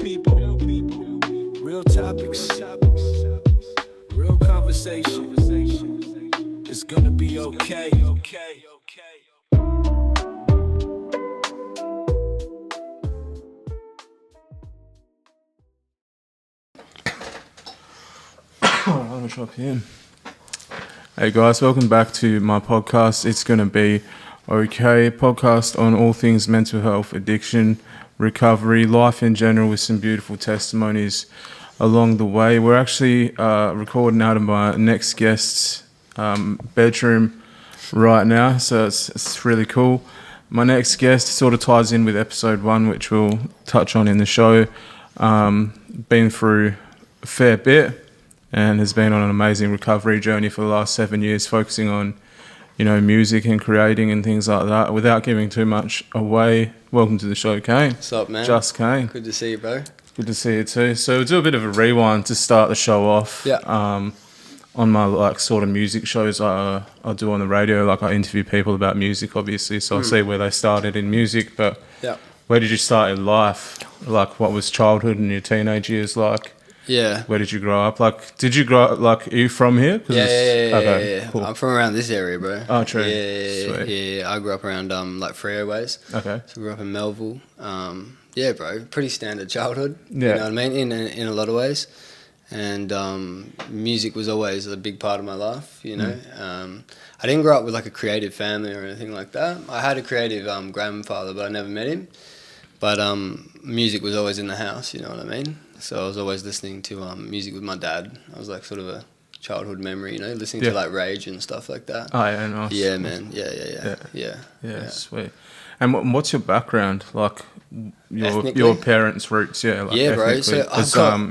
people, real topics, real conversation. It's gonna be okay. Let me drop you in. Hey guys, welcome back to my podcast. It's going to be okay. Podcast on all things mental health, addiction, recovery, life in general, with some beautiful testimonies along the way. We're actually recording out of my next guest's bedroom right now, so it's really cool. My next guest sort of ties in with episode 1, which we'll touch on in the show. Been through a fair bit and has been on an amazing recovery journey for the last 7 years, focusing on, music and creating and things like that. Without giving too much away, welcome to the show, Kane. What's up, man? Just Kane. Good to see you, bro. Good to see you too. So we'll do a bit of a rewind to start the show off. Yeah. On my sort of music shows I do on the radio, I interview people about music, obviously, so I see where they started in music. But yeah, where did you start in life? What was childhood and your teenage years like? Yeah. Where did you grow up? Did you grow up, are you from here? Yeah. Okay, cool. I'm from around this area, bro. Oh, true. Yeah. I grew up around Freo ways. Okay. So I grew up in Melville. Yeah, bro. Pretty standard childhood. Yeah. You know what I mean? In a lot of ways. And music was always a big part of my life, I didn't grow up with a creative family or anything like that. I had a creative grandfather, but I never met him. But music was always in the house, you know what I mean? So I was always listening to music with my dad. I was sort of a childhood memory, listening to Rage and stuff like that. Oh, yeah, nice. Yeah, man. Yeah. Sweet. And what's your background? Ethnically? Your parents' roots, yeah, bro. So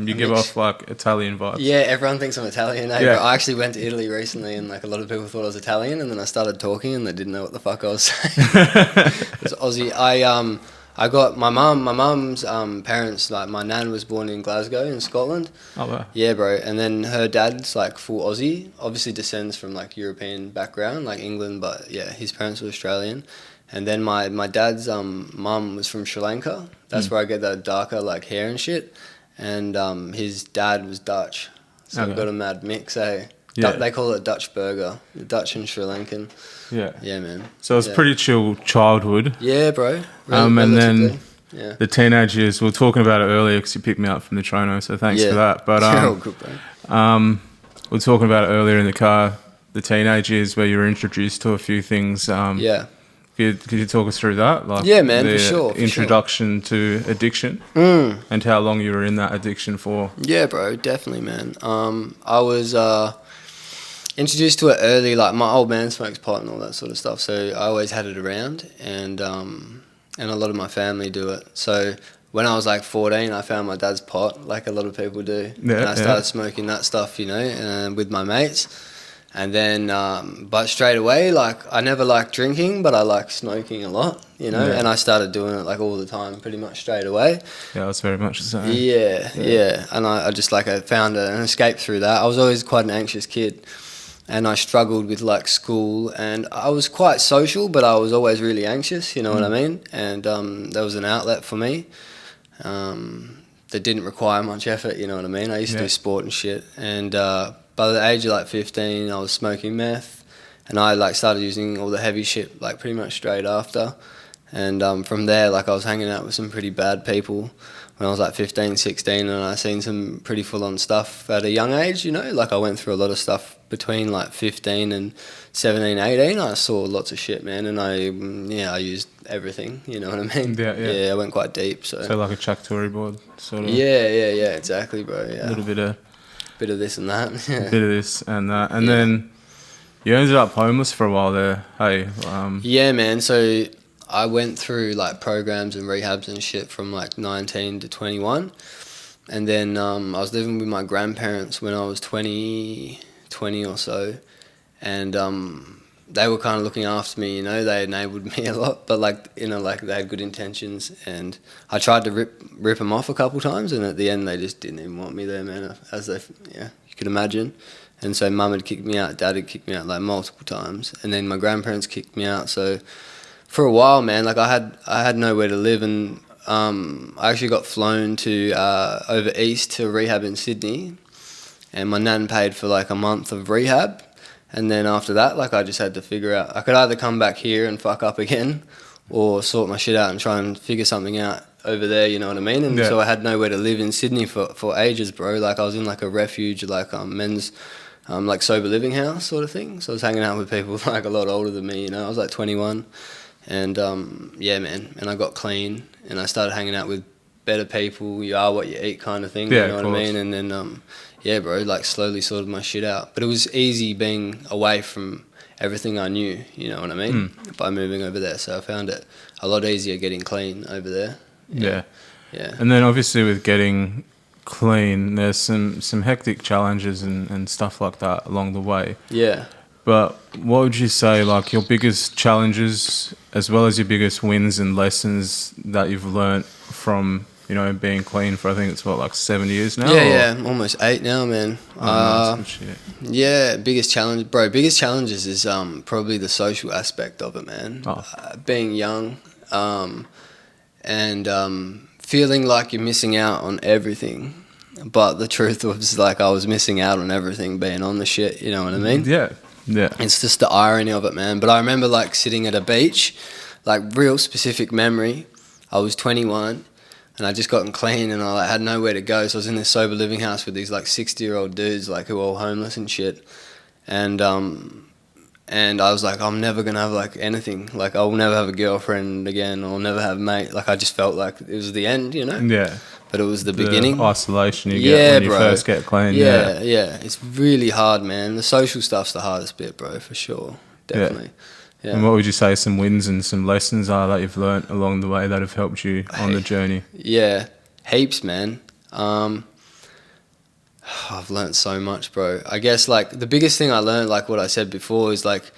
you give off Italian vibes. Yeah, everyone thinks I'm Italian. Yeah. But I actually went to Italy recently, and a lot of people thought I was Italian, and then I started talking, and they didn't know what the fuck I was saying. It's Aussie. I got my mum's parents. My nan was born in Glasgow in Scotland. Oh wow. Yeah, bro. And then her dad's full Aussie. Obviously descends from European background, England, but yeah, his parents were Australian. And then my dad's mum was from Sri Lanka. That's where I get that darker hair and shit. And his dad was Dutch. So I've got a mad mix, eh? Yeah. They call it Dutch burger. Dutch and Sri Lankan. Yeah. Yeah, man. So it's pretty chill childhood. Yeah, bro. And then the teenage years, we were talking about it earlier because you picked me up from the Trono, so thanks for that. But all good, bro. we were talking about it earlier in the car, the teenage years where you were introduced to a few things. Yeah. Could you talk us through that? Yeah, man, for the sure. Introduction to addiction and how long you were in that addiction for. Yeah, bro, definitely, man. I was introduced to it early. My old man smokes pot and all that sort of stuff, so I always had it around, and a lot of my family do it. So when I was 14, I found my dad's pot, like a lot of people do, and I started smoking that stuff, with my mates. And then, but straight away, I never liked drinking, but I liked smoking a lot, and I started doing it all the time, pretty much straight away. Yeah, that's very much the same. Yeah. And I just I found an escape through that. I was always quite an anxious kid, and I struggled with school, and I was quite social, but I was always really anxious, you know what I mean? And there was an outlet for me that didn't require much effort, you know what I mean? I used to do sport and shit, and by the age of 15, I was smoking meth, and I started using all the heavy shit pretty much straight after. And from there, I was hanging out with some pretty bad people when I was 15, 16, and I seen some pretty full-on stuff at a young age, I went through a lot of stuff between 15 and 17, 18. I saw lots of shit, man, and I used everything, you know what I mean? Yeah, I went quite deep. So like a Chuck Tory board, sort of. Yeah, exactly, bro, yeah. A little bit of this and that. A bit of this and that. And then you ended up homeless for a while there, hey? Yeah, man. So I went through programs and rehabs and shit from 19 to 21. And then I was living with my grandparents when I was 20 or so. And they were kind of looking after me, they enabled me a lot, but they had good intentions, and I tried to rip them off a couple times, and at the end they just didn't even want me there, man, you could imagine. And so mum had kicked me out, dad had kicked me out multiple times, and then my grandparents kicked me out. So for a while, man, I had nowhere to live, and I actually got flown to over east to rehab in Sydney, and my nan paid for like a month of rehab. And then after that, like, I just had to figure out, I could either come back here and fuck up again or sort my shit out and try and figure something out over there, you know what I mean? And so I had nowhere to live in Sydney for ages, bro. Like, I was in like a refuge, like men's like sober living house sort of thing. So I was hanging out with people like a lot older than me, you know. I was like 21. And yeah, man. And I got clean and I started hanging out with better people. You are what you eat kind of thing, you know what I mean? And then yeah, bro, like slowly sorted my shit out. But it was easy being away from everything I knew, you know what I mean, by moving over there. So I found it a lot easier getting clean over there. Yeah. Yeah. And then obviously with getting clean, there's some hectic challenges and stuff like that along the way. Yeah. But what would you say, like, your biggest challenges as well as your biggest wins and lessons that you've learnt from, you know, being clean for, I think it's what, like 7 years now? Yeah, almost 8 now, man. Oh, nice. Good shit. Yeah, biggest challenges is probably the social aspect of it, man. Being young, and feeling like you're missing out on everything. But the truth was, like, I was missing out on everything being on the shit, you know what I mean? Yeah. It's just the irony of it, man. But I remember, like, sitting at a beach, like, real specific memory. I was 21 and I just gotten clean and I like, had nowhere to go. So I was in this sober living house with these like 60-year-old dudes, like, who were all homeless and shit. And I was like, I'm never going to have like anything. Like, I'll never have a girlfriend again. I'll never have a mate. Like, I just felt like it was the end, you know? Yeah. But it was the beginning. Isolation you get when you bro. first get clean. Yeah. It's really hard, man. The social stuff's the hardest bit, bro, for sure. Definitely. Yeah. And what would you say some wins and some lessons are that you've learnt along the way that have helped you on the journey? Yeah, heaps, man. I've learnt so much, bro. I guess, like, the biggest thing I learned, like what I said before, is like,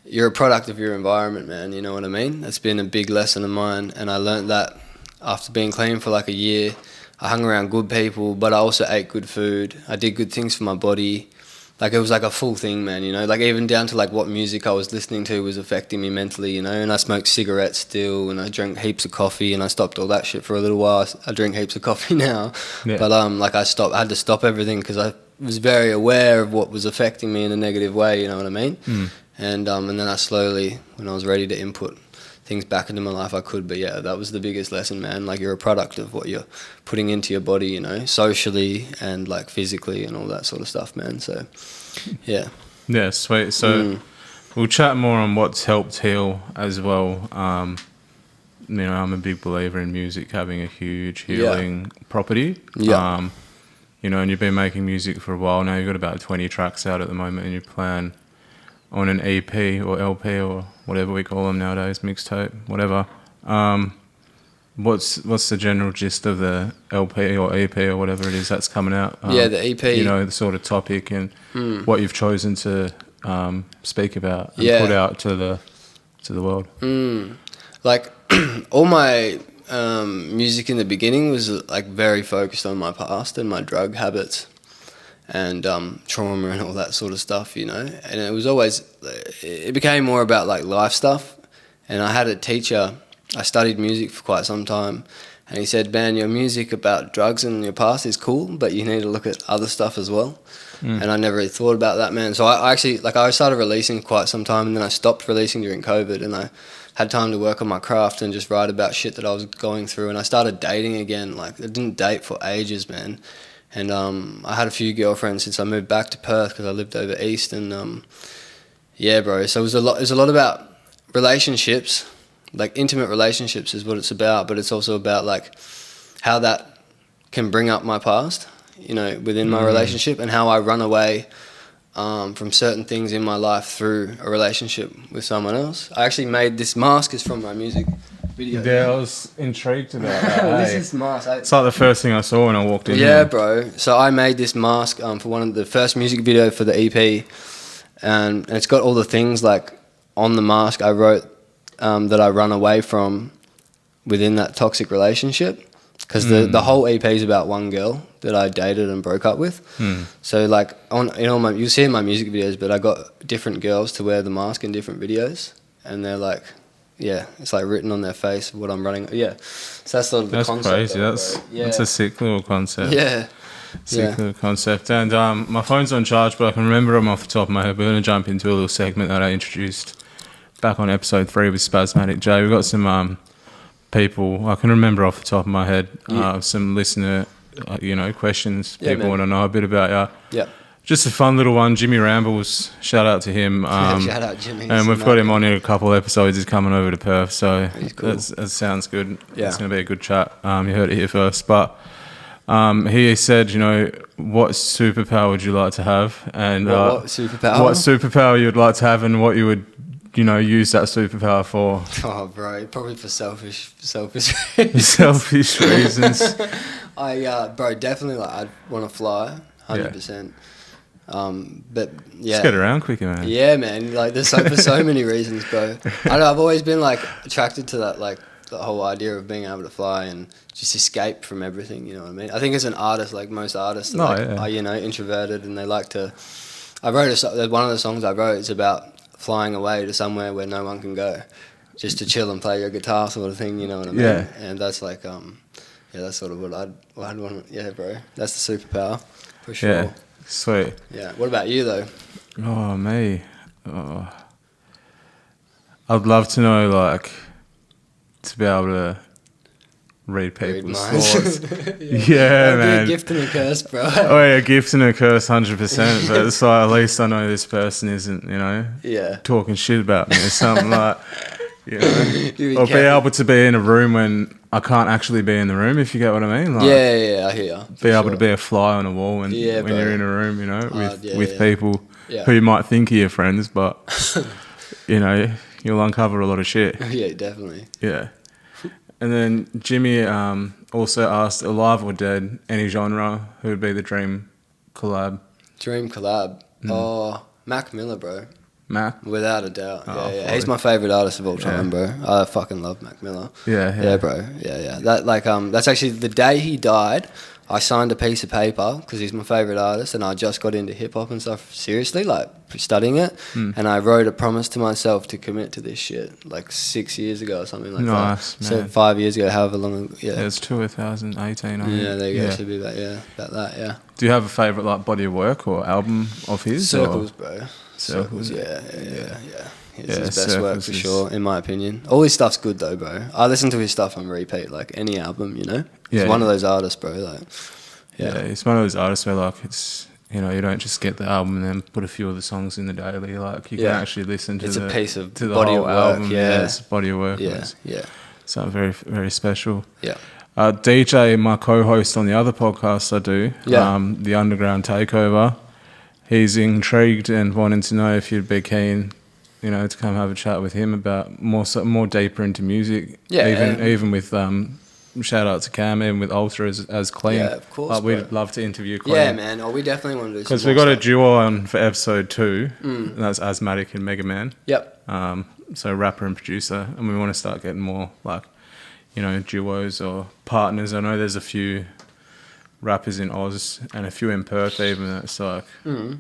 you're a product of your environment, man. You know what I mean? That's been a big lesson of mine, and I learnt that after being clean for like a year. I hung around good people, but I also ate good food. I did good things for my body. Like, it was like a full thing, man, you know? Like, even down to like what music I was listening to was affecting me mentally, you know? And I smoked cigarettes still, and I drank heaps of coffee, and I stopped all that shit for a little while. I drink heaps of coffee now. Yeah. But like, I had to stop everything because I was very aware of what was affecting me in a negative way, you know what I mean? And then I slowly, when I was ready to input things back into my life, I could. But yeah, that was the biggest lesson, man. Like, you're a product of what you're putting into your body, you know, socially and like physically and all that sort of stuff, man. So yeah. Yeah, sweet. So we'll chat more on what's helped heal as well. You know, I'm a big believer in music having a huge healing property. Yeah. You know, and you've been making music for a while now. You've got about 20 tracks out at the moment, and you plan on an EP or LP or whatever we call them nowadays, mixtape, whatever. What's the general gist of the LP or EP or whatever it is that's coming out? The EP. You know, the sort of topic and what you've chosen to speak about and put out to the world. Like, all my music in the beginning was like very focused on my past and my drug habits and trauma and all that sort of stuff, you know. And it was always, it became more about like life stuff. And I had a teacher, I studied music for quite some time, and he said, "Man, your music about drugs and your past is cool, but you need to look at other stuff as well." And I never really thought about that, man. So I actually, like, I started releasing quite some time, and then I stopped releasing during COVID, and I had time to work on my craft and just write about shit that I was going through. And I started dating again. Like, I didn't date for ages, man. And I had a few girlfriends since I moved back to Perth because I lived over east. And yeah, bro. So it was a lot about relationships, like intimate relationships is what it's about. But it's also about like how that can bring up my past, you know, within my relationship, and how I run away from certain things in my life through a relationship with someone else. I actually made this mask, is from my music video. Yeah, I was intrigued about that. This is mask. It's like the first thing I saw when I walked in. Yeah, bro. So I made this mask for one of the first music video for the EP, and it's got all the things like on the mask I wrote that I run away from within that toxic relationship. Because the whole EP is about one girl that I dated and broke up with. So like you'll see in my music videos, but I got different girls to wear the mask in different videos, and they're like, it's like written on their face what I'm running. Yeah, so that's sort of the That's concept. crazy. of it, bro. That's a sick little concept. Yeah. Sick little concept. And my phone's on charge, but I can remember them off the top of my head. We're going to jump into a little segment that I introduced back on episode 3 with Spasmatic J. We've got some people, I can remember off the top of my head, some listener, questions. People want to know a bit about you. Yeah. Just a fun little one. Jimmy Rambles, shout out to him. Shout out Jimmy. And we've got him on in a couple episodes. He's coming over to Perth, so cool. that sounds good. Yeah. It's going to be a good chat. You heard it here first. But he said, what superpower would you like to have? And what superpower? What superpower you'd like to have and what you would, use that superpower for. Oh, bro, probably for selfish Selfish reasons. Bro, definitely, like, I'd want to fly, 100%. But yeah, just get around quicker, man. Yeah, man. Like, there's for so many reasons, bro. I don't know, I've always been like attracted to that, like the whole idea of being able to fly and just escape from everything. You know what I mean? I think as an artist, like most artists, are introverted and they like to. One of the songs I wrote is about flying away to somewhere where no one can go, just to chill and play your guitar, sort of thing. You know what I mean? Yeah. And that's like that's sort of what I'd want. Yeah, bro. That's the superpower for sure. Yeah. Sweet. Yeah. What about you though? Oh, me. Oh. I'd love to know, like, to be able to read people's thoughts. Yeah, man. Be a gift and a curse, bro. Oh, yeah, a gift and a curse, 100%. But it's like, at least I know this person isn't, talking shit about me or something like. Or be able to be in a room when I can't actually be in the room, if you get what I mean. Like, yeah, I hear you. Be able to be a fly on a wall when you're in a room, with people who you might think are your friends, but, you'll uncover a lot of shit. Yeah, definitely. Yeah. And then Jimmy also asked, alive or dead, any genre, who would be the dream collab? Dream collab? Oh, Mac Miller, bro. Mac? Without a doubt. Yeah. He's my favourite artist of all time, bro. I fucking love Mac Miller. Yeah, bro. Yeah. That's actually the day he died. I signed a piece of paper because he's my favourite artist, and I just got into hip hop and stuff seriously, like studying it. And I wrote a promise to myself to commit to this shit like 6 years ago or something like that. Nice, man. So 5 years ago, however long. Yeah. It was 2018. Yeah, there you go. Should be about that. Yeah. Do you have a favourite like body of work or album of his? Circles, bro. Circles. Yeah. It's his best work for sure, in my opinion. All his stuff's good though, bro. I listen to his stuff on repeat, like any album, He's one of those artists, bro. Like, yeah, he's one of those artists where like it's you don't just get the album and then put a few of the songs in the daily. Like you can actually listen to a piece of the body whole of work. album. Yeah, it's a body of work. Yeah. Something very very special. Yeah. DJ, my co-host on the other podcast I do, the Underground Takeover. He's intrigued and wanting to know if you'd be keen, to come have a chat with him about more deeper into music. Yeah, even with shout out to Cam, even with Ultra as Clean. Yeah, of course. Like, we'd love to interview Clean. Yeah, man. Oh, we definitely want to do. Because we got a duo on for episode 2, and that's Asthmatic and Mega Man. Yep. So rapper and producer, and we want to start getting more like, duos or partners. I know there's a few rappers in Oz and a few in Perth even that's like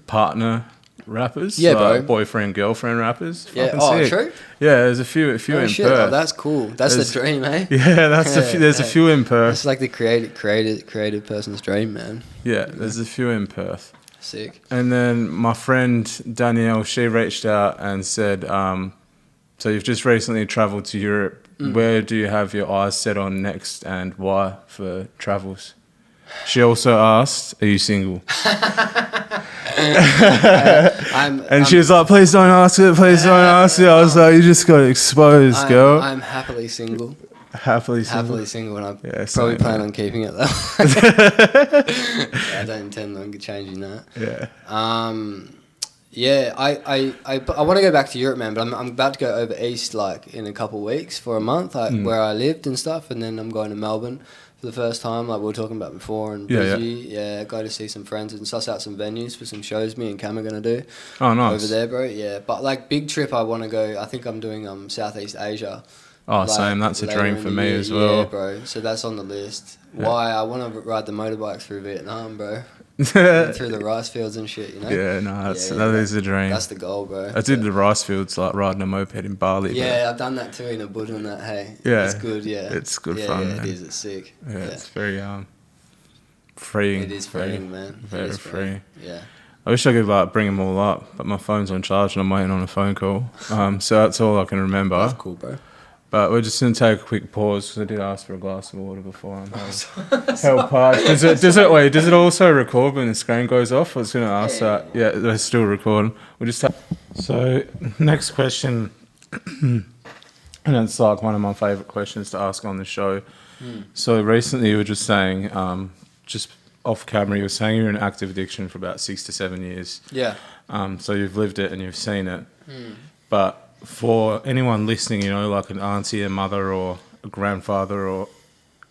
partner rappers. Yeah, like bro. Boyfriend, girlfriend rappers. Yeah. Fucking sick. True? Yeah, there's a few in Shit. Perth. Oh, that's cool. That's the dream, eh? Yeah, there's a few in Perth. It's like the creative person's dream, man. Yeah, there's a few in Perth. Sick. And then my friend Danielle, she reached out and said, so you've just recently travelled to Europe. Where do you have your eyes set on next and why for travels? She also asked, are you single? She was like, please don't ask it, please don't ask it. I was like, you just got exposed, girl. I'm happily single. Happily single? Happily single, and I same, probably plan on keeping it though. I don't intend on changing that. Yeah. I want to go back to Europe, man, but I'm about to go over east like in a couple of weeks for a month, where I lived and stuff, and then I'm going to Melbourne for the first time, like we were talking about before, and go to see some friends and suss out some venues for some shows me and Cam are going to do. Oh, nice. Over there, bro, yeah. But like big trip I want to go, I think I'm doing Southeast Asia Oh, like, same. That's a later dream in for the me year. as well. Yeah, bro. So that's on the list. Yeah. Why? I want to ride the motorbike through Vietnam, bro. Through the rice fields and shit, you know? Yeah, no, that is a dream. That's the goal, bro. I did the rice fields, like riding a moped in Bali. Yeah, I've done that too in a bush and that, hey. Yeah. It's good, yeah. It's good yeah, fun, Yeah, man. it is. It's sick. Yeah, Yeah. it's very freeing. It is freeing, man. Very It is free. Yeah. I wish I could like bring them all up, but my phone's on charge and I'm waiting on a phone call. So that's all I can remember. That's cool, bro. But we're just gonna take a quick pause because I did ask for a glass of water before. I'm held hard. Does it also record when the screen goes off? I was gonna ask that. Yeah, they're still recording. We'll just So next question, and it's like one of my favourite questions to ask on the show. So recently you were just saying, just off camera, you were saying you're in active addiction for about 6 to 7 years. Yeah. So you've lived it and you've seen it. But for anyone listening, you know, like an auntie, a mother, or a grandfather, or,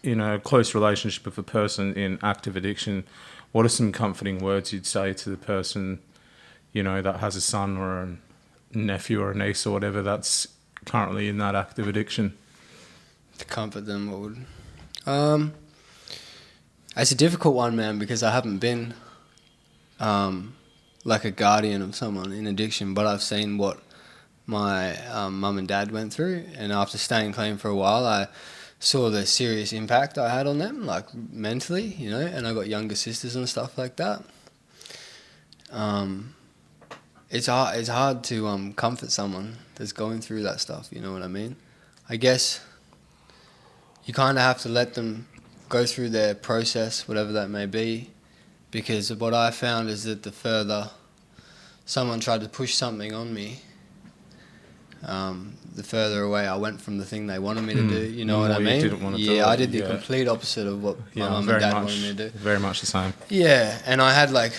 you know, a close relationship with a person in active addiction, what are some comforting words you'd say to the person, you know, that has a son or a nephew or a niece or whatever that's currently in that active addiction? To comfort them, what would... It's a difficult one, man, because I haven't been like a guardian of someone in addiction, but I've seen what my mum and dad went through, and after staying clean for a while, I saw the serious impact I had on them, like mentally, you know, and I got younger sisters and stuff like that. It's hard to comfort someone that's going through that stuff, you know what I mean? I guess you kind of have to let them go through their process, whatever that may be, because what I found is that the further someone tried to push something on me, the further away I went from the thing they wanted me to do, you know what I mean? Didn't want to do Yeah, it. I did the complete opposite of what my mum and dad wanted me to do. Very much the same. Yeah, and I had like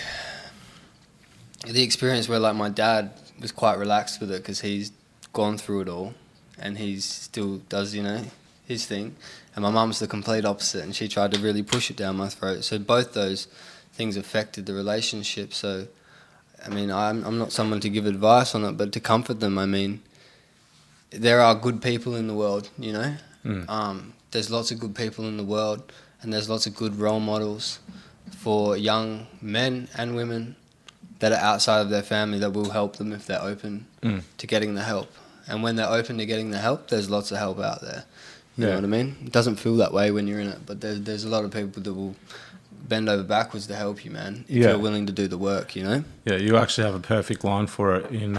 the experience where like my dad was quite relaxed with it because he's gone through it all and he still does, you know, his thing. And my mum's the complete opposite, and she tried to really push it down my throat. So both those things affected the relationship. So, I mean, I'm not someone to give advice on it, but to comfort them, I mean, there are good people in the world, you know. There's lots of good people in the world, and there's lots of good role models for young men and women that are outside of their family that will help them if they're open to getting the help. And when they're open to getting the help, there's lots of help out there. You know what I mean? It doesn't feel that way when you're in it, but there's a lot of people that will bend over backwards to help you, man, if you're willing to do the work, you know? Yeah, you actually have a perfect line for it in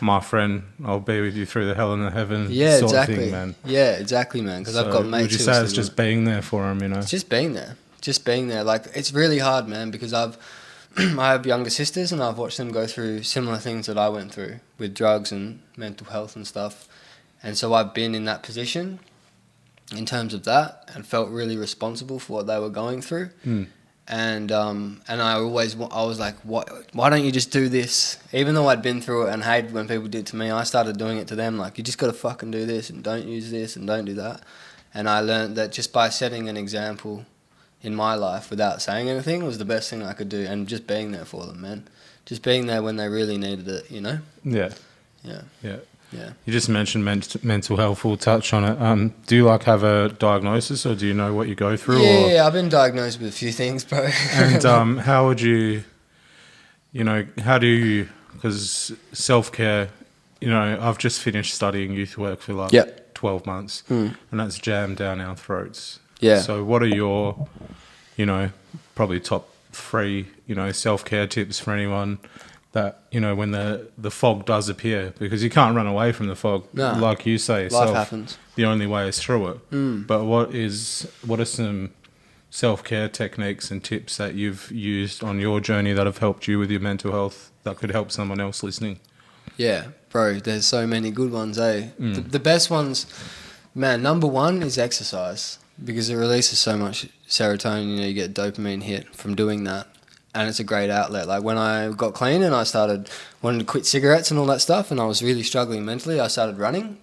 My Friend, I'll Be With You Through the Hell and the Heaven sort of thing, man. Yeah, exactly, man, because I've got mates would you say it's just being there for them, you know? It's just being there. Just being there. Like, it's really hard, man, because I have younger sisters and I've watched them go through similar things that I went through with drugs and mental health and stuff. And so I've been in that position in terms of that and felt really responsible for what they were going through. And I was like, why don't you just do this? Even though I'd been through it and hated when people did to me, I started doing it to them. Like, you just got to fucking do this and don't use this and don't do that. And I learned that just by setting an example in my life without saying anything was the best thing I could do, and just being there for them, man. Just being there when they really needed it, you know? Yeah. Yeah. Yeah. Yeah. You just mentioned mental health. We'll touch on it. Do you like have a diagnosis, or do you know what you go through? Yeah, I've been diagnosed with a few things, bro. And how would you, you know, how do you, because self-care, you know, I've just finished studying youth work for like 12 months, and that's jammed down our throats. Yeah. So what are your, you know, probably top 3, you know, self-care tips for anyone that, you know, when the fog does appear, because you can't run away from the fog, like you say, life happens. The only way is through it. But what are some self-care techniques and tips that you've used on your journey that have helped you with your mental health that could help someone else listening? Yeah, bro, there's so many good ones, eh? The best ones, man, number 1 is exercise, because it releases so much serotonin, you know, you get a dopamine hit from doing that. And it's a great outlet. Like, when I got clean and I started wanting to quit cigarettes and all that stuff, and I was really struggling mentally, I started running.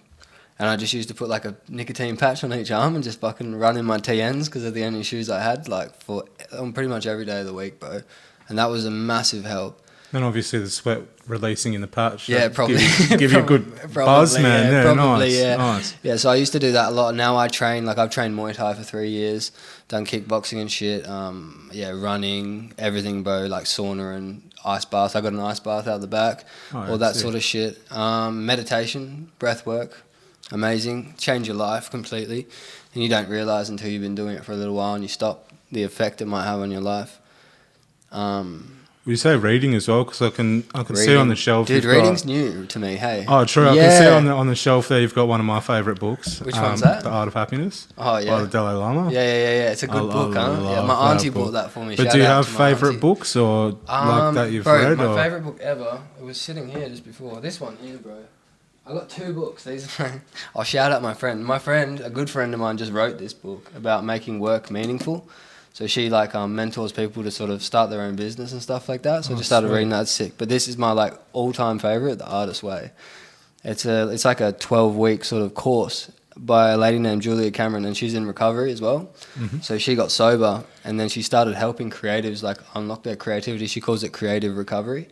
And I just used to put like a nicotine patch on each arm and just fucking run in my TNs because they're the only shoes I had, like, for pretty much every day of the week, bro. And that was a massive help. And obviously the sweat releasing in the patch. Yeah, probably. Give you a good buzz, man. Yeah, nice, yeah. nice. Yeah, so I used to do that a lot. Now I train, like I've trained Muay Thai for 3 years, done kickboxing and shit. Yeah, running, everything, bro. Like sauna and ice bath. I got an ice bath out the back, all that sort of shit. Meditation, breath work, amazing. Change your life completely, and you don't realize until you've been doing it for a little while and you stop the effect it might have on your life. Would you say reading as well? Because I can see on the shelf. Dude, reading's new to me. Hey. Oh, true. I can see on the shelf there. You've got one of my favourite books. Which one's that? The Art of Happiness. Oh yeah. By the Dalai Lama. Yeah. It's a good book, huh? Yeah, my auntie bought that for me. But do you have favourite books or like that you've read? My favourite book ever. It was sitting here just before. This one here, bro. I got 2 books. I'll shout out my friend. My friend, a good friend of mine, just wrote this book about making work meaningful. So she like mentors people to sort of start their own business and stuff like that. So I just started reading that. It's sick. But this is my like all-time favorite, The Artist's Way. It's like a 12-week sort of course by a lady named Julia Cameron, and she's in recovery as well. Mm-hmm. So she got sober, and then she started helping creatives like unlock their creativity. She calls it creative recovery.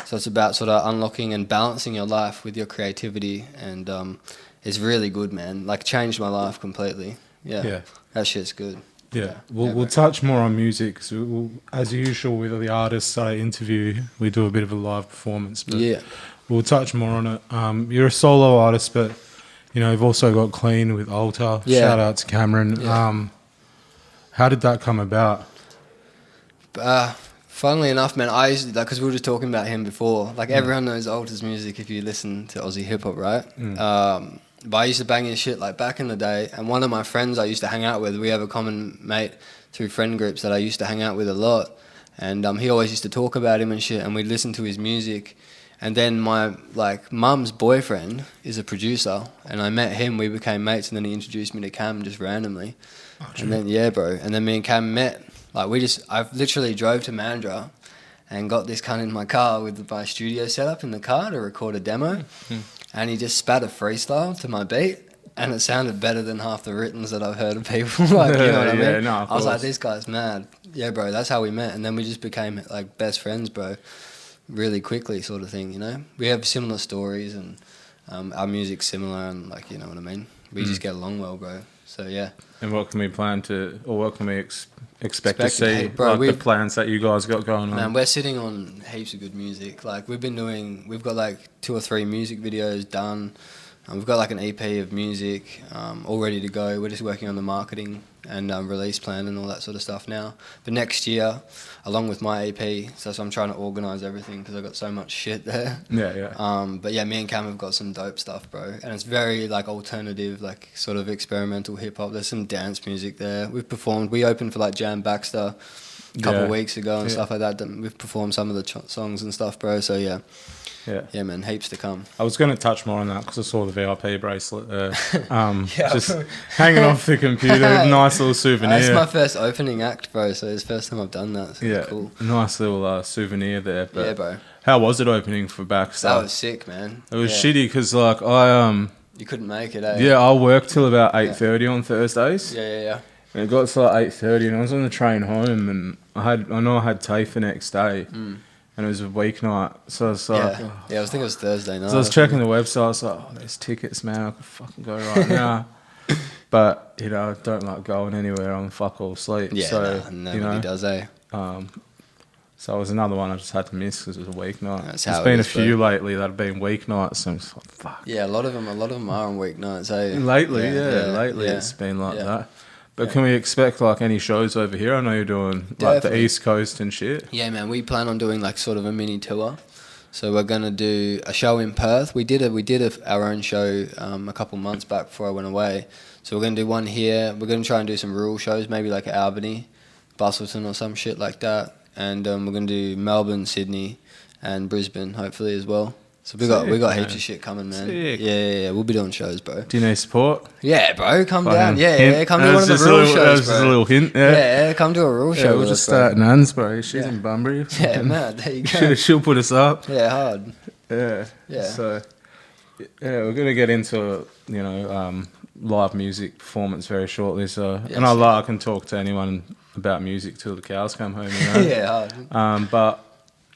So it's about sort of unlocking and balancing your life with your creativity, and it's really good, man. Like changed my life completely. Yeah. That shit's good. Yeah, we'll touch more on music. So as usual with the artists I interview, we do a bit of a live performance. But we'll touch more on it. You're a solo artist, but you know you've also got Clean with Altar. Yeah. Shout out to Cameron. Yeah. How did that come about? Funnily enough, man, I used to, like, because we were just talking about him before. Like everyone knows Altar's music if you listen to Aussie hip hop, right? But I used to bang his shit like back in the day, and one of my friends I used to hang out with, we have a common mate through friend groups that I used to hang out with a lot, and he always used to talk about him and shit, and we'd listen to his music. And then my like mum's boyfriend is a producer, and I met him, we became mates, and then he introduced me to Cam just randomly. And then and then me and Cam met. Like I literally drove to Mandurah and got this cunt in my car with my studio set up in the car to record a demo. And he just spat a freestyle to my beat, and it sounded better than half the writtens that I've heard of people. Like, you know what I mean? No, I was like, this guy's mad. Yeah, bro, that's how we met. And then we just became like best friends, bro, really quickly sort of thing, you know? We have similar stories, and our music's similar, and like, you know what I mean? We just get along well, bro. So, yeah. And what can we what can we expect to see? Hey, bro, like the plans that you guys got going on? Man, we're sitting on heaps of good music. Like we've got like 2 or 3 music videos done. We've got like an EP of music all ready to go. We're just working on the marketing and release plan and all that sort of stuff now. But next year, along with my EP, so I'm trying to organise everything because I've got so much shit there. But yeah, me and Cam have got some dope stuff, bro. And it's very like alternative, like sort of experimental hip hop. There's some dance music there. We've performed. We opened for like Jam Baxter a couple of weeks ago and stuff like that. We've performed some of the songs and stuff, bro. So yeah. Yeah, man, heaps to come. I was going to touch more on that because I saw the VIP bracelet there. Just hanging off the computer, nice little souvenir. It's my first opening act, bro, so it's the first time I've done that. So cool. Nice little souvenir there. But yeah, bro. How was it opening for Baxter? That was sick, man. It was shitty because like you couldn't make it, eh? Yeah, I worked till about 8:30 on Thursdays. Yeah. And it got to like 8:30 and I was on the train home, and I know I had TAFE the next day. And it was a weeknight, so I was like... I was thinking it was Thursday night. So I was checking the website, I was like, oh, there's tickets, man, I could fucking go right now. But, you know, I don't like going anywhere, I'm fuck all sleep. Yeah, so, nobody does, eh? So it was another one I just had to miss because it was a weeknight. There's been a few lately that have been weeknights, and I'm just like, fuck. Yeah, a lot of them are on weeknights, eh? Lately it's been like that. But can we expect like any shows over here? I know you're doing like the East Coast and shit. Yeah, man. We plan on doing like sort of a mini tour. So we're gonna do a show in Perth. We did our own show a couple months back before I went away. So we're gonna do one here. We're gonna try and do some rural shows, maybe like Albany, Bustleton or some shit like that. And we're gonna do Melbourne, Sydney, and Brisbane hopefully as well. So we got heaps of shit coming, man. Sick. Yeah. We'll be doing shows, bro. Do you need support? Yeah, bro. Come down. Yeah. Come to one of the rural shows, bro. That was just a little hint. Yeah, come to a rural show. We'll just start at Nans, bro. She's in Bunbury. Yeah, man. There you go. She'll put us up. Yeah, hard. Yeah. So, we're gonna get into live music performance very shortly. So, and I can talk to anyone about music till the cows come home. You know? Yeah, hard. But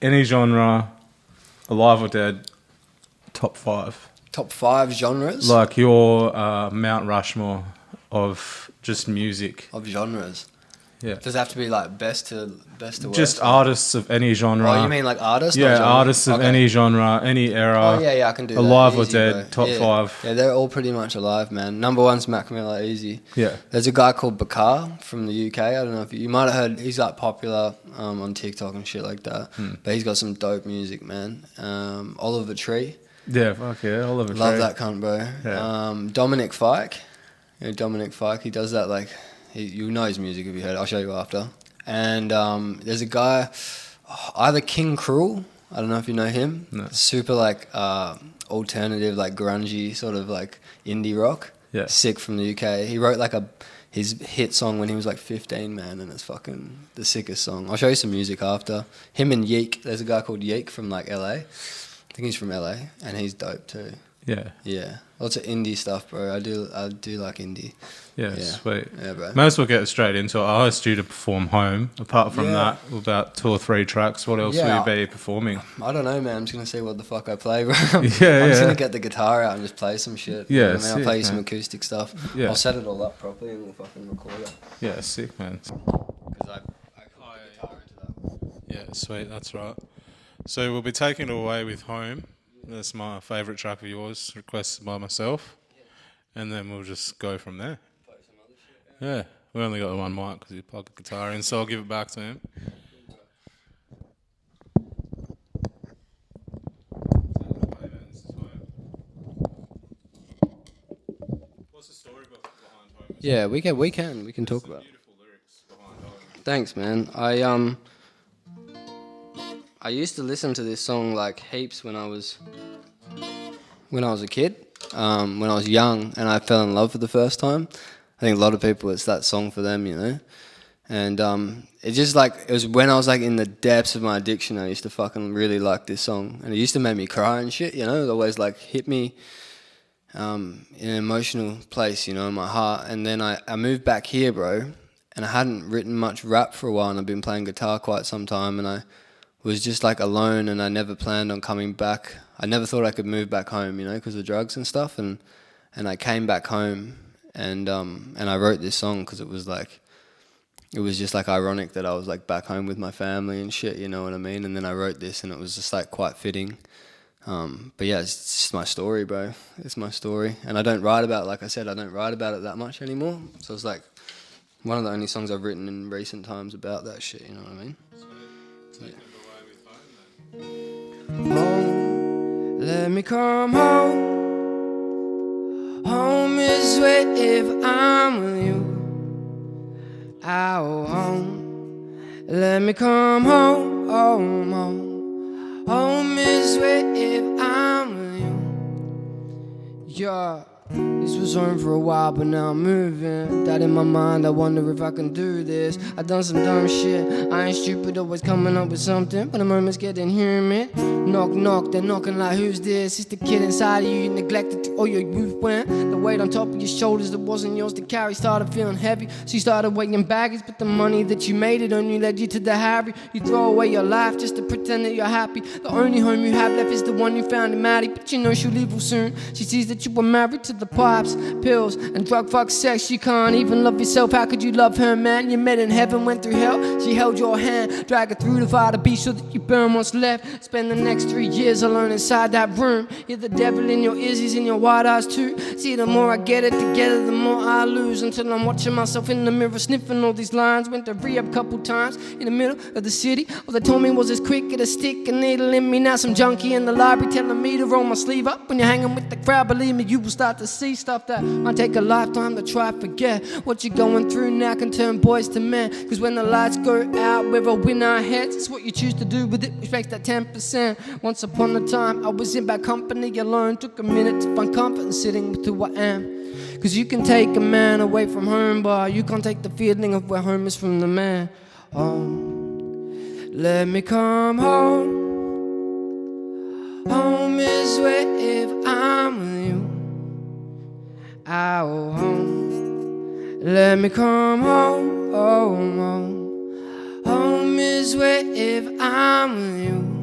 any genre, alive or dead, top 5. Top 5 genres Like your Mount Rushmore of just music. of genres. Yeah. Does it have to be like best to worst? Just or- artists of any genre. Oh, you mean like artists? or Yeah, genre? artists of Okay. any genre, any era. Oh yeah, I can do that. Alive or Easy, dead, bro. top Yeah. 5. Yeah, they're all pretty much alive, man. Number 1's Mac Miller, easy. Yeah. There's a guy called Bakar from the UK. I don't know if you might have heard. He's like popular on TikTok and shit like that. But he's got some dope music, man. Oliver Tree, Yeah, fuck yeah, Oliver love Tree. that cunt, bro. Yeah. Dominic Fike, Dominic Fike. He does that like you know his music if you heard it. I'll show you after. And there's a guy, either King Cruel. I don't know if you know him. No. Super like alternative, like grungy sort of like indie rock. Yeah. Sick from the UK. He wrote like his hit song when he was like 15, man, and it's fucking the sickest song. I'll show you some music after. Him and Yeek. There's a guy called Yeek from like LA. I think he's from LA, and he's dope too. Yeah. Yeah, lots of indie stuff, bro. I do like indie. Yeah, Yeah. sweet. Yeah, bro. May as well get straight into it. I asked you to perform home. Apart from Yeah. that, about 2 or 3 tracks, what else Yeah. will you be performing? I don't know, man. I'm just gonna see what the fuck I play, bro. Yeah, I'm just yeah. gonna get the guitar out and just play some shit. Yeah, You know what I mean? sick, I'll play you some man. acoustic stuff. Yeah. I'll set it all up properly and we'll fucking record it. Yeah, sick, man. Because I put the guitar into that. Yeah, sweet, that's right. So we'll be taking it away with Home. That's my favourite track of yours, requested by myself. And then we'll just go from there. Play some other shit. Yeah, we only got the one mic because he plugged the guitar in, so I'll give it back to him. What's the story behind Home? Yeah, we can talk about it. Beautiful lyrics behind Home. Thanks, man. I used to listen to this song like heaps when I was a kid, when I was young, and I fell in love for the first time. I think a lot of people, it's that song for them, you know. And it just like it was when I was like in the depths of my addiction. I used to fucking really like this song, and it used to make me cry and shit. You know, it always like hit me in an emotional place, you know, in my heart. And then I moved back here, bro, and I hadn't written much rap for a while, and I've been playing guitar quite some time, and I was just like alone, and I never planned on coming back. I never thought I could move back home, you know, because of drugs and stuff. And I came back home, and I wrote this song because it was just like ironic that I was like back home with my family and shit, you know what I mean? And then I wrote this, and it was just like quite fitting. But yeah, it's just my story, bro. It's my story, and I don't write about, like I said, I don't write about it that much anymore. So it's like one of the only songs I've written in recent times about that shit, you know what I mean? Home, let me come home. Home is where if I'm with you. Oh, home, let me come home. Home, home. Home is where if I'm with you. Yeah. This was home for a while, but now I'm moving. That in my mind, I wonder if I can do this. I done some dumb shit. I ain't stupid, always coming up with something, but the moment's getting humid. Knock, knock, they're knocking like, who's this? It's the kid inside of you neglected to all your youth when the weight on top of your shoulders that wasn't yours to carry started feeling heavy. So you started weighing baggage, but the money that you made it only led you to the Harry. You throw away your life just to pretend that you're happy. The only home you have left is the one you found in Maddie, but you know she'll leave you soon. She sees that you were married to the pipes, pills, and drug, fuck, sex. You can't even love yourself. How could you love her, man? You met in heaven, went through hell. She held your hand, drag her through the fire to be sure that you burn what's left. Spend the next 3 years alone inside that room. Hear the devil in your ears, he's in your wide eyes too. See, the more I get it together, the more I lose. Until I'm watching myself in the mirror, sniffing all these lines. Went to rehab couple times in the middle of the city. All they told me was as quick as a stick, a needle in me. Now some junkie in the library telling me to roll my sleeve up. When you're hanging with the crowd, believe me, you will start to see stuff that might take a lifetime to try forget. What you're going through now can turn boys to men. Cause when the lights go out, we're all in our heads. It's what you choose to do with it, which makes that 10%. Once upon a time, I was in bad company alone. Took a minute to find comfort in sitting with who I am. Cause you can take a man away from home, but you can't take the feeling of where home is from the man. Home, let me come home. Home is where if I'm with you. Oh, home, let me come home. Oh, home, home is where if I'm with you.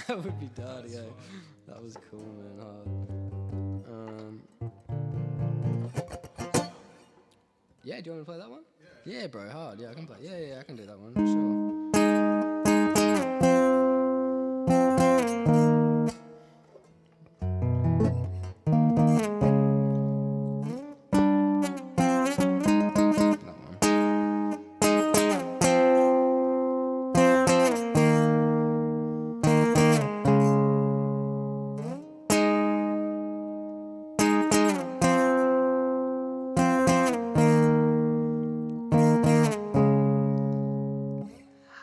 That would be dirty, eh? That was cool, man. Yeah, do you want to play that one? Yeah, bro, hard. Yeah, I can play. Yeah, I can do that one, sure.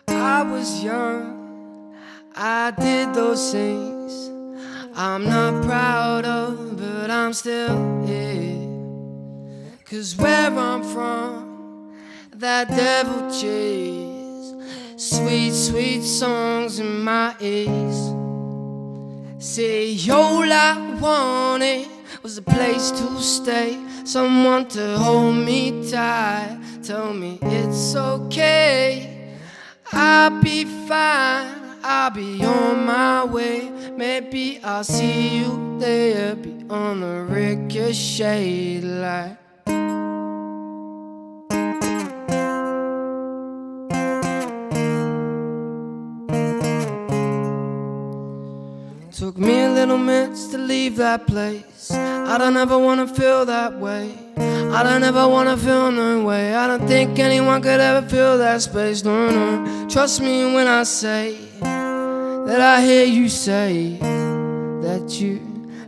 I was young, I did those things I'm not proud of, but I'm still here. 'Cause where I'm from, that devil cheese, sweet, sweet songs in my ears. See, all I wanted was a place to stay, someone to hold me tight, tell me it's okay. I'll be fine, I'll be on my way. Maybe I'll see you there beyond the ricochet light. Took me a little minute to leave that place. I don't ever wanna feel that way. I don't ever wanna feel no way. I don't think anyone could ever feel that space, no, no. Trust me when I say that I hear you say that you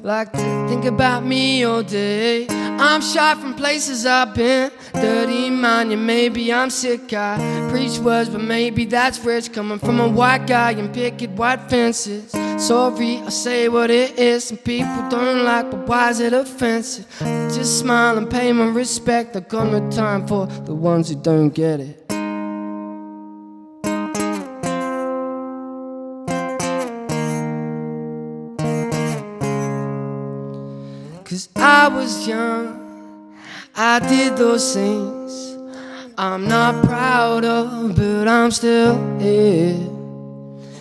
like to think about me all day. I'm shy from places I've been, dirty mind, yeah, maybe I'm sick. I preach words, but maybe that's rich, coming from a white guy in picket white fences. Sorry, I say what it is, some people don't like, but why is it offensive? Just smile and pay my respect. I've got no time for the ones who don't get it. Cause I was young, I did those things I'm not proud of, but I'm still here.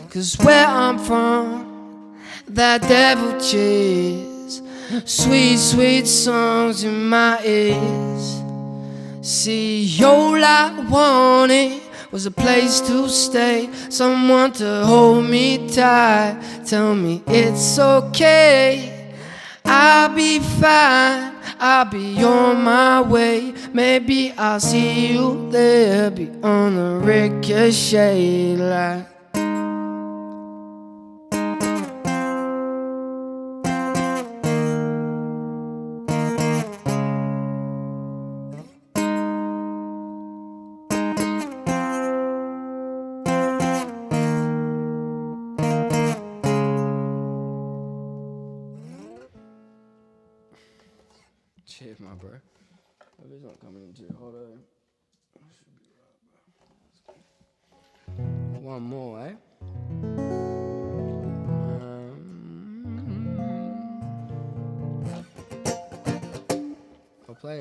Cause where I'm from, that devil cheers, sweet, sweet songs in my ears. See, all I wanted was a place to stay, someone to hold me tight, tell me it's okay. I'll be fine, I'll be on my way. Maybe I'll see you there beyond the ricochet light. Cheers, my bro. Hope he's not coming in too hot, eh? One more, eh?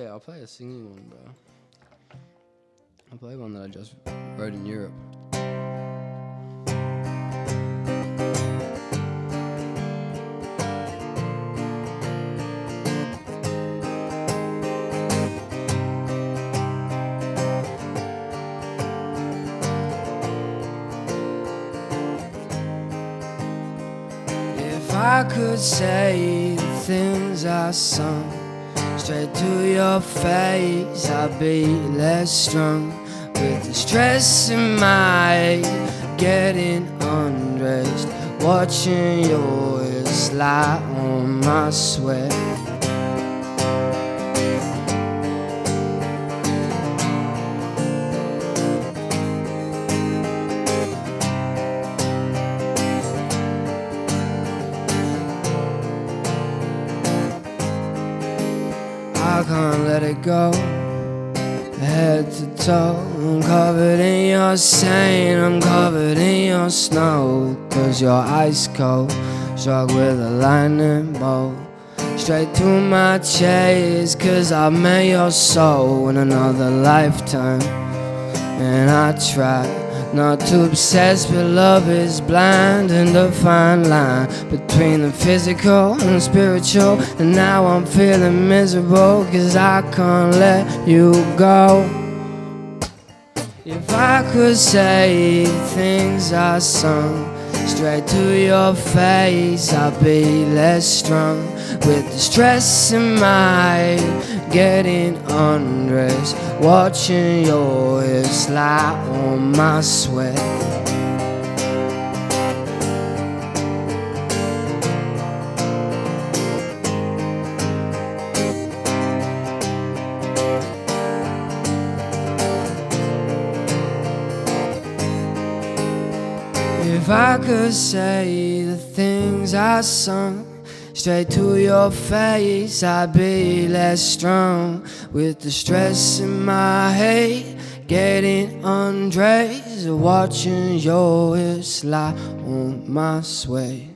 I'll play a singing one, bro. I'll play one that I just wrote in Europe. If I could say the things I sung straight to your face, I'd be less strung with the stress in my head, getting undressed, watching yours slide on my sweat. I can't let it go, head to toe. I'm covered in your sand, I'm covered in your snow. Cause you're ice cold, struck with a lightning bolt straight to my chest. Cause I met your soul in another lifetime, and I tried Not too obsessed, but love is blind, and the fine line between the physical and spiritual. And now I'm feeling miserable, 'cause I can't let you go. If I could say things I sung straight to your face, I'd be less strung with the stress in my head, getting undressed, watching your hair slide on my sweat. If I could say the things I sung straight to your face, I'd be less strong with the stress in my head, getting undressed, watching your hair slide on my sway.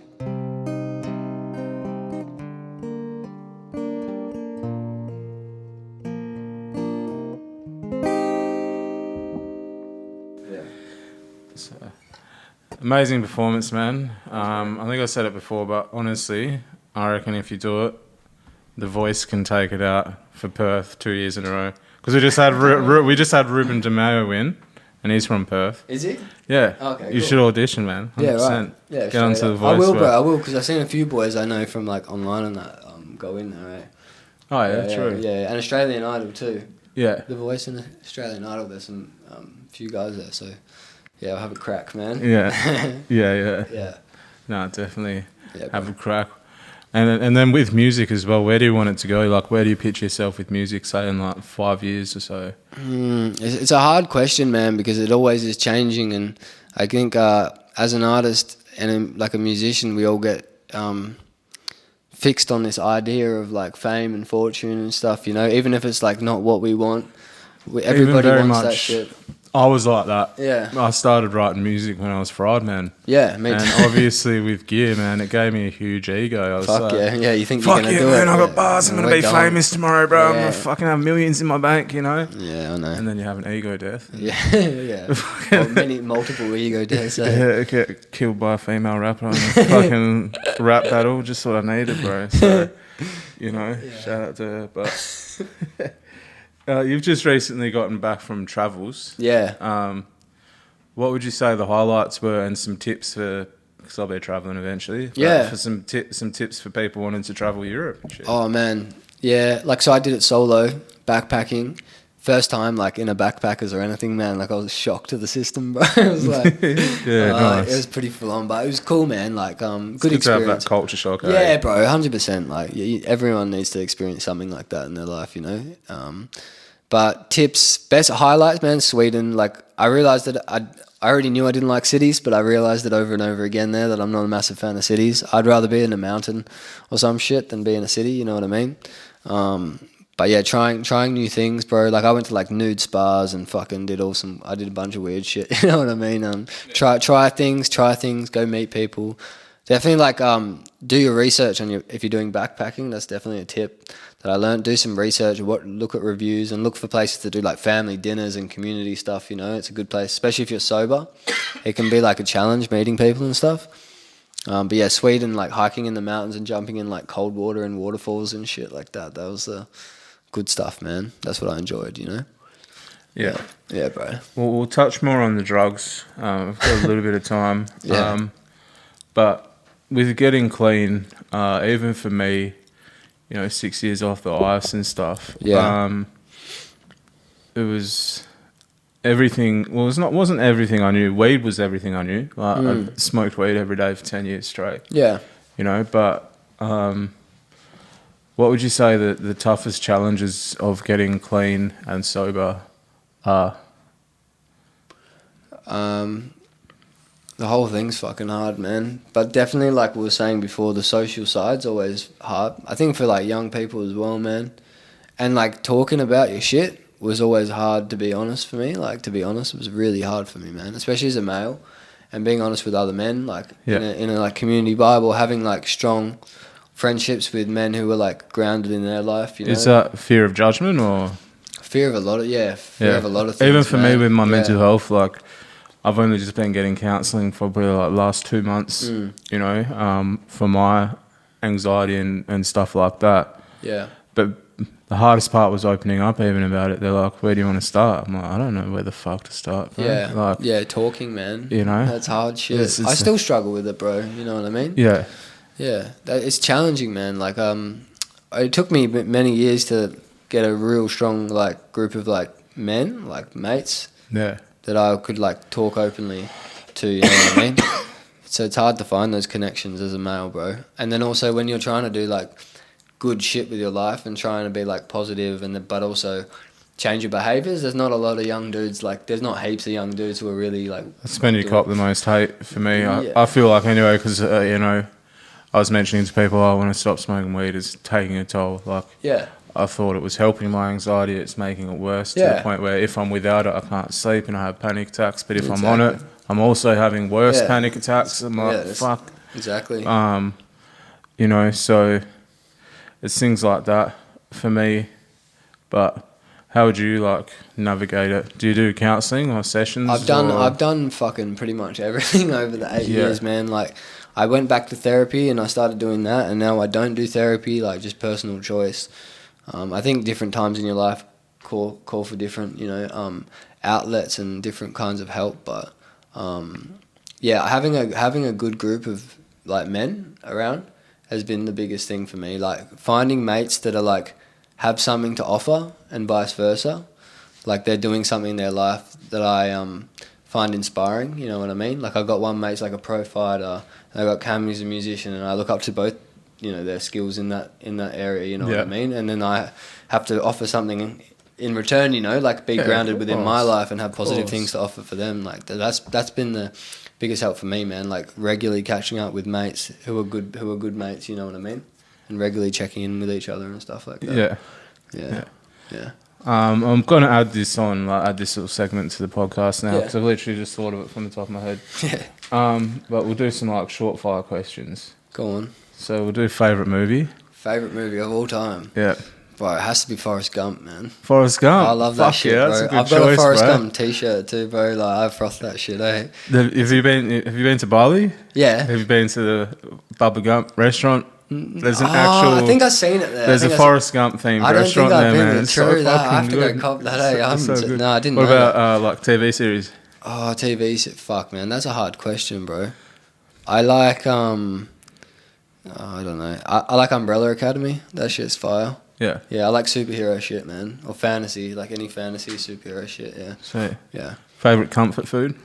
Amazing performance, man. I think I said it before, but honestly, I reckon if you do it, the voice can take it out for Perth 2 years in a row. Because we just had Ruben DeMeo win, and he's from Perth. Is he? Yeah. Okay, you cool. should audition, man. 100%. Yeah, right. Yeah, get onto the voice. I will, bro. bro. I will, because I've seen a few boys I know from like online and that go in there, right? Oh yeah, true. Yeah, and Australian Idol too. Yeah. The Voice in Australian Idol. There's some few guys there, so yeah, I'll have a crack, man. Yeah. Yeah. Yeah. No, definitely Yeah, have bro. a crack. And then with music as well, where do you want it to go? Like, where do you picture yourself with music, say, in like 5 years or so? It's a hard question, man, because it always is changing, and I think as an artist and like a musician, we all get fixed on this idea of like fame and fortune and stuff, you know, even if it's like not what we want. Everybody very wants that much. shit. I was like that. Yeah. I started writing music when I was fried, man. Yeah, me too. And obviously with gear, man, it gave me a huge ego. I was Fuck like, yeah, you think fuck you're gonna yeah, do man, it? I got Yeah. bars, I'm And going to be we're going. famous tomorrow, bro. I'm Yeah. going to fucking have millions in my bank, you know? Yeah, I know. And then you have an ego death. Yeah, yeah. Multiple ego deaths. Yeah, get killed by a female rapper on a fucking rap battle. Just what I needed, bro. So, you know, shout out to her. But you've just recently gotten back from travels. Yeah. What would you say the highlights were, and some tips for, because I'll be traveling eventually. But Yeah. for some tips for people wanting to travel Europe and shit. Oh man, yeah. Like, so I did it solo, backpacking. First time, like, in a backpackers or anything, man. Like, I was shocked to the system, bro. It was like, Yeah, nice. It was pretty full on, but it was cool, man. Like, good Good to have experience. that culture shock. Yeah, eh? bro, 100%. Like, everyone needs to experience something like that in their life, you know. But tips, best highlights, man. Sweden. Like, I realized that I already knew I didn't like cities, but I realized it over and over again there that I'm not a massive fan of cities. I'd rather be in a mountain or some shit than be in a city. You know what I mean? But yeah, trying new things, bro. Like, I went to like nude spas and fucking I did a bunch of weird shit. You know what I mean? Try things, go meet people. Definitely, like, do your research on if you're doing backpacking. That's definitely a tip that I learned. Do some research, look at reviews, and look for places to do like family dinners and community stuff. You know, it's a good place, especially if you're sober. It can be like a challenge meeting people and stuff. But yeah, Sweden, like hiking in the mountains and jumping in like cold water and waterfalls and shit like that. That was the good stuff, man. That's what I enjoyed, you know? Yeah. Yeah, bro. Well, we'll touch more on the drugs. We've got a little bit of time. Yeah. But with getting clean, even for me, you know, 6 years off the ice and stuff. Yeah. It was everything. Well, wasn't everything I knew. Weed was everything I knew. Like, I smoked weed every day for 10 years straight. Yeah. You know, but what would you say that the toughest challenges of getting clean and sober are? The whole thing's fucking hard, man. But definitely, like we were saying before, the social side's always hard. I think for like young people as well, man. And like talking about your shit was always hard, to be honest, for me. Like, to be honest, it was really hard for me, man. Especially as a male, and being honest with other men, like in a like community vibe, or having like strong friendships with men who were like grounded in their life. You know, Is that fear of judgment or? fear of a lot of fear of a lot of things. Even for me man. with my mental health, like I've only just been getting counselling for probably like last 2 months, you know, for my anxiety and stuff like that. Yeah. But the hardest part was opening up even about it. They're like, where do you want to start? I'm like, I don't know where the fuck to start, bro. Yeah. Like, Yeah, talking, man. you know? That's hard shit. It's I still struggle with it, bro. You know what I mean? yeah. Yeah. It's challenging, man. Like, it took me many years to get a real strong, like, group of, like, men, like, mates, Yeah. that I could, like, talk openly to, you know what I mean? So it's hard to find those connections as a male, bro. And then also when you're trying to do, like, good shit with your life and trying to be, like, positive but also change your behaviours, there's not a lot of young dudes, like, there's not heaps of young dudes who are really, like... That's when you cop the most hate for me. Yeah. I feel like anyway, because, you know, I was mentioning to people, I want to stop smoking weed, it's taking a toll. Like, Yeah. I thought it was helping my anxiety, it's making it worse to Yeah. the point where if I'm without it, I can't sleep and I have panic attacks. But if I'm Exactly. on it, I'm also having worse Yeah. panic attacks. I'm like, that's- fuck. Exactly. You know, so it's things like that for me. But how would you, like, navigate it? Do you do counselling or sessions? I've done fucking pretty much everything over the 8 Yeah. years, man. Like, I went back to therapy and I started doing that, and now I don't do therapy, like, just personal choice. I think different times in your life call for different, you know, outlets and different kinds of help. But yeah, having a good group of, like, men around has been the biggest thing for me. Like, finding mates that are, like, have something to offer and vice versa. Like, they're doing something in their life that I find inspiring, you know what I mean? Like, I got one mate's like a pro fighter, and I got Cam who's a musician, and I look up to both, you know, their skills in that area, you know what I mean? And then I have to offer something in return, you know, like, be grounded within my life and have positive things to offer for them. Like, that's been the biggest help for me, man. Like, regularly catching up with mates who are good mates, you know what I mean? And regularly checking in with each other and stuff like that. Yeah. I'm going to add this little segment to the podcast now, Yeah. because I've literally just thought of it from the top of my head. Yeah. But we'll do some, like, short fire questions. Go on. So we'll do favourite movie. Favourite movie of all time? Yeah. Bro, it has to be Forrest Gump, man. Forrest Gump. I love that Fuck shit, yeah, bro. that's a good I've got choice, a Forrest bro. Gump t-shirt too, bro. Like, I froth that shit, eh? Have you been to Bali? Yeah. Have you been to the Bubba Gump restaurant? There's an I think I've seen it there. There's a Forrest Gump themed I don't restaurant think I've there, been man. there. It's True, so that. I have fucking to good. go cop that, eh? It's so good. No, I didn't What know that. about like TV series? Oh, TV, fuck, man. That's a hard question, bro. I like, I don't know. I like Umbrella Academy. That shit's fire. Yeah. Yeah, I like superhero shit, man. Or fantasy, like any fantasy superhero shit, yeah. So, Yeah. favorite comfort food?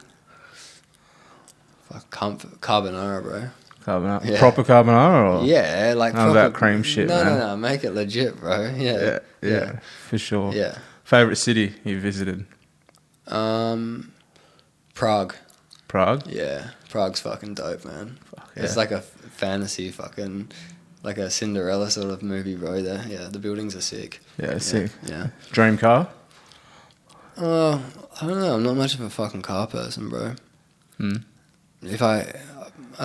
Fuck, carbonara, bro. Carbonara. Yeah. Proper carbonara? Or? Yeah, like None of that cream shit, no, man. No, make it legit, bro. Yeah. Yeah. For sure. Yeah. Favorite city you visited? Prague. Prague? Yeah, Prague's fucking dope, man. yeah. It's like a fantasy fucking, like a Cinderella sort of movie, bro. There, yeah, the buildings are sick. Yeah, sick. Yeah. Dream car? I don't know. I'm not much of a fucking car person, bro. If I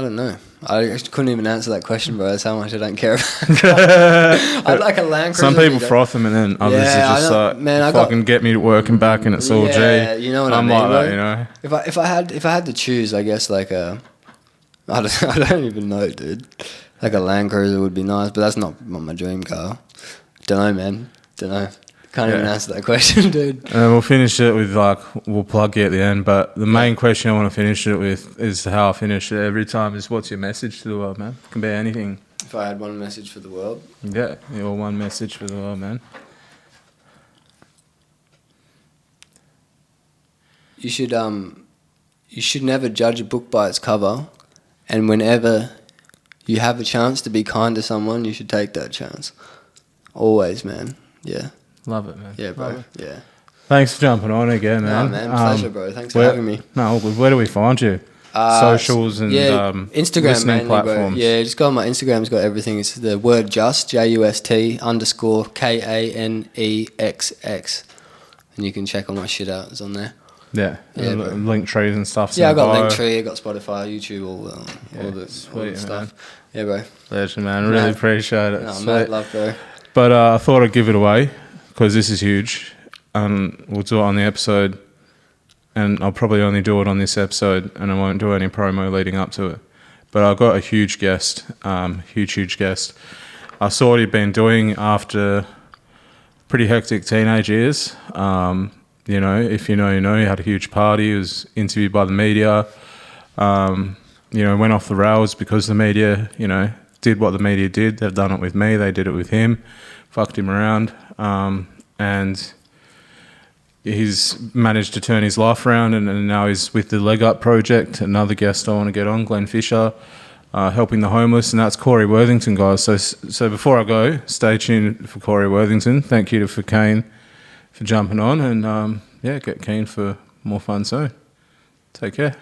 don't know. I actually couldn't even answer that question, bro. That's how much I don't care about. I'd like a Land Cruiser. Some people froth them and then others Yeah, are just I know. like, Man, I fucking get me to work and back and it's all G. Yeah, you know what I I'm mean, like that, bro. you know? If I had to choose, I guess like I don't even know, dude. Like a Land Cruiser would be nice, but that's not my dream car. Don't know, man. Don't know. Can't even answer that question, dude. And we'll finish it with we'll plug you at the end, but the main question I want to finish it with is how I finish it every time is what's your message to the world, man? It can be anything. If I had one message for the world, Yeah, your one message for the world, man. you should never judge a book by its cover, and whenever you have a chance to be kind to someone, you should take that chance. Always, man. Yeah. Love it, man. Yeah, bro. Love it. Yeah. Thanks for jumping on again, man. No, man. Pleasure, bro. Thanks for where- having me. No, all good. Where do we find you? Socials and Instagram listening mainly, platforms. bro. Yeah, just go on my Instagram's got everything. It's the word just JUST_KANEXX, and you can check all my shit out. It's on there. Yeah, Yeah, and bro. link trees and stuff. Yeah, I got bio. Linktree, I got Spotify, YouTube, all the sweet, stuff. Yeah, bro. Legend, man. Really No. appreciate it. No, Sweet. mate, love, bro. But I thought I'd give it away because this is huge, and we'll do it on the episode. and I'll probably only do it on this episode, and I won't do any promo leading up to it. But I got a huge guest, huge guest. I saw what he'd been doing after pretty hectic teenage years. You know, if you know, you know. He had a huge party. He was interviewed by the media. You know, went off the rails because the media, you know, did what the media did. They've done it with me. They did it with him. Fucked him around. And he's managed to turn his life around, and now he's with the Leg Up Project. Another guest I want to get on, Glenn Fisher, helping the homeless, and that's Corey Worthington, guys. So before I go, stay tuned for Corey Worthington. Thank you for Kane for jumping on, and get Kane for more fun soon. Take care.